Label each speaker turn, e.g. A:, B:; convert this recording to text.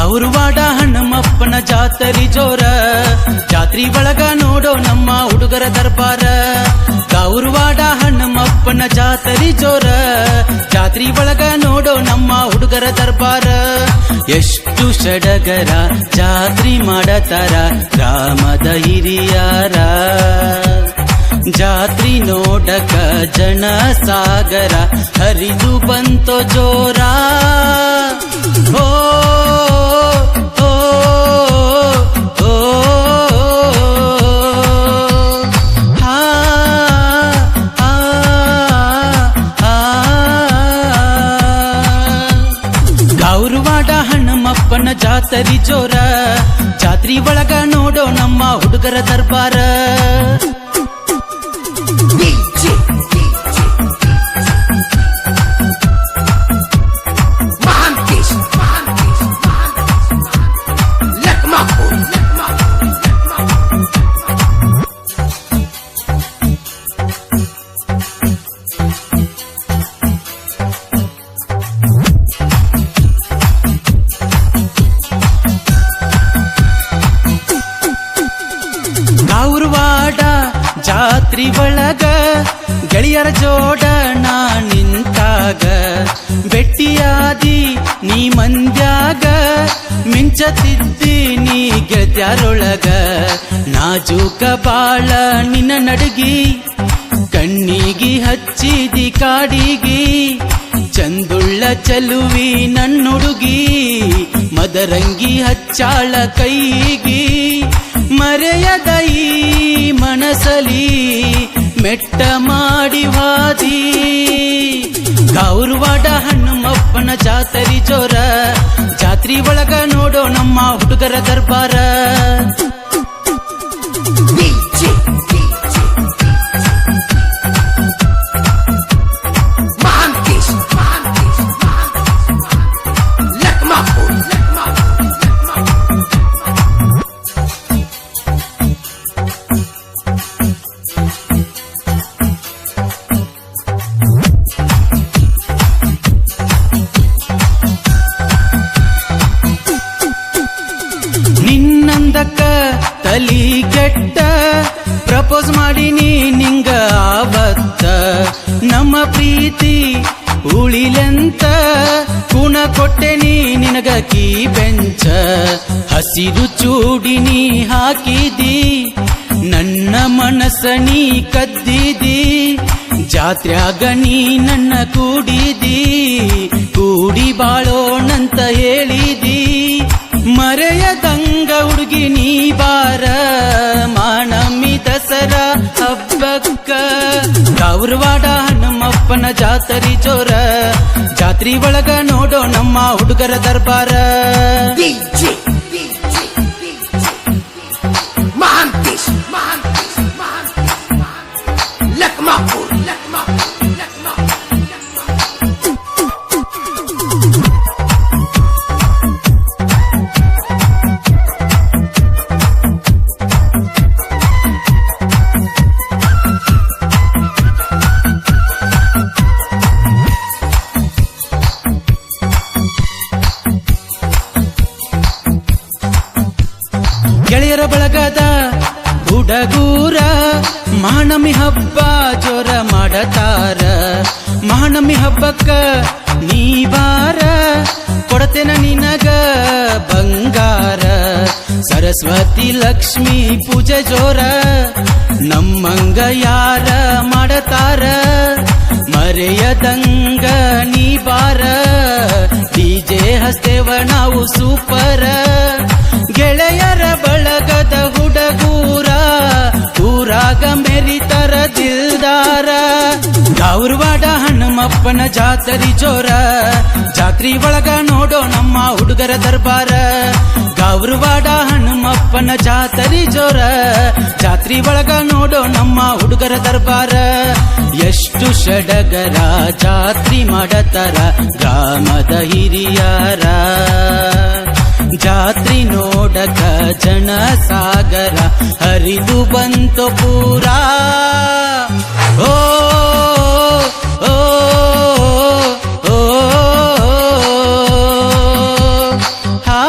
A: ಗೌರವಾಡ ಹಣ್ಣಮ್ಮಪ್ಪನ ಜಾತರಿ ಜೋರ, ಜಾತ್ರಿ ಒಳಗ ನೋಡೋ ನಮ್ಮ ಹುಡುಗರ ದರ್ಬಾರ. ಗೌರವಾಡ ಹಣ್ಣಮ್ಮಪ್ಪನ ಜಾತರಿ ಜೋರ, ಜಾತ್ರಿ ಒಳಗ ನೋಡೋ ನಮ್ಮ ಹುಡುಗರ ದರ್ಬಾರ. ಎಷ್ಟು ಸಡಗರ ಜಾತ್ರಿ ಮಾಡತಾರ ಗ್ರಾಮದ ಹಿರಿಯಾರ. ಜಾತ್ರಿ ನೋಡಕ ಜನ ಸಾಗರ ಹರಿದು ಬಂತೋ ಜೋರ. ಓ ಓ ಓ ಹಾ ಗೌರವಾಡ ಹಣ್ಣಮ್ಮಪ್ಪನ ಜಾತರಿ ಜೋರ, ಜಾತ್ರಿ ಒಳಗ ನೋಡೋ ನಮ್ಮ ಹುಡುಗರ ದರ್ಬಾರ. ಗೌರವಾಡ ಜಾತ್ರಿ ಒಳಗ ಗೆಳೆಯರ ಜೋಡ ನಾ ನಿಂತಾಗ, ಬೆಟ್ಟಿಯಾದಿ ನೀ ಮಂದ್ಯಾಗ, ಮಿಂಚತಿದ್ದಿ ನೀ ಗೆಳತ್ಯಾರೊಳಗ. ನಾಜೂಕ ಬಾಳ ನಿನ್ನ ನಡಗಿ, ಕಣ್ಣಿಗಿ ಹಚ್ಚಿದಿ ಕಾಡಿಗಿ, ಚಂದುಳ್ಳ ಚಲುವಿ ನನ್ನುಡುಗಿ, ಮದರಂಗಿ ಹಚ್ಚಾಳ ಕೈಗಿ. ಮರೆಯದ ಈ ಮನಸಲಿ ಮೆಟ್ಟ ಮಾಡಿ ವಾದಿ. ಗೌರವಾಡ ಹಣ್ಣಮ್ಮಪ್ಪನ ಜಾತರಿ ಜೋರ, ಜಾತ್ರಿ ಒಳಗ ನೋಡೋ ನಮ್ಮ ಹುಡುಗರ ದರ್ಬಾರ. ನಿನ್ನಂದಕ್ಕ ತಲಿ ಕೆಟ್ಟ ಪ್ರಪೋಸ್ ಮಾಡಿನಿ ನಿಂಗ ಆವತ್ತ, ನಮ್ಮ ಪ್ರೀತಿ ಉಳಿಲೆಂತ ಕುಣ ಕೊಟ್ಟೆನಿ ನಿನಗ ಕೀ ಬೆಂಚ. ಹಸಿರು ಚೂಡಿನಿ ಹಾಕಿದಿ, ನನ್ನ ಮನಸ್ಸ ನೀ ಕದ್ದಿದಿ, ಜಾತ್ರ್ಯಾಗ ನೀ ನನ್ನ ಕೂಡಿದಿ, ಕೂಡಿ ಬಾಳೋಣಂತ ಹೇಳಿದಿ. ಮರೆಯದಂಗ ಹುಡುಗಿ ನೀ ಬಾರ, ಮಾನಮಿ ದಸರಾ ಹಬ್ಬಕ್ಕ. ಗೌರವಾಡ ಹಣ್ಣಮ್ಮಪ್ಪನ ಜಾತರಿ ಜೋರ, ಜಾತ್ರಿ ಒಳಗ ನೋಡೋ ನಮ್ಮ ಹುಡುಗರ ದರ್ಬಾರ. ಗೆಳೆಯರ ಬಳಗದ ಹುಡುಗೂರ ಮಹಾನಮಿ ಹಬ್ಬ ಜೋರ ಮಾಡತಾರ. ಮಹಾನಮಿ ಹಬ್ಬಕ್ಕ ನೀ ಬಾರ, ಕೊಡತೆನ ನಿನಗ ಬಂಗಾರ. ಸರಸ್ವತಿ ಲಕ್ಷ್ಮಿ ಪೂಜೆ ಜೋರ, ನಮ್ಮಂಗ ಯಾರ ಮಾಡತಾರ. ಮರೆಯದಂಗ ನೀ ಬಾರ, ಡಿಜೆ ಹಸ್ತೇವ ನಾವು ಸೂಪರ. ಗೆಳೆಯರ ಬಳಗದ ಹುಡುಗೂರ, ಊರಾಗ ಮೆರಿತರ ದಿಲ್ದಾರ. ಗೌರವಾಡ ಹಣ್ಣಮ್ಮಪ್ಪನ ಜಾತರಿ ಜೋರ, ಜಾತ್ರಿ ಒಳಗ ನೋಡೋ ನಮ್ಮ ಹುಡುಗರ ದರ್ಬಾರ. ಗೌರವಾಡ ಹಣ್ಣಮ್ಮಪ್ಪನ ಜಾತರಿ ಜೋರ, ಜಾತ್ರಿ ಒಳಗ ನೋಡೋ ನಮ್ಮ ಹುಡುಗರ ದರ್ಬಾರ. ಎಷ್ಟು ಸಡಗರ ಜಾತ್ರಿ ಮಾಡತಾರ ಗ್ರಾಮದ ಹಿರಿಯಾರ. ಜಾತ್ರಿ ನೋಡಕ ಜನ ಸಾಗರ ಹರಿದು ಬಂತು ಪೂರಾ. ಓ ಓ ಓ ಹಾ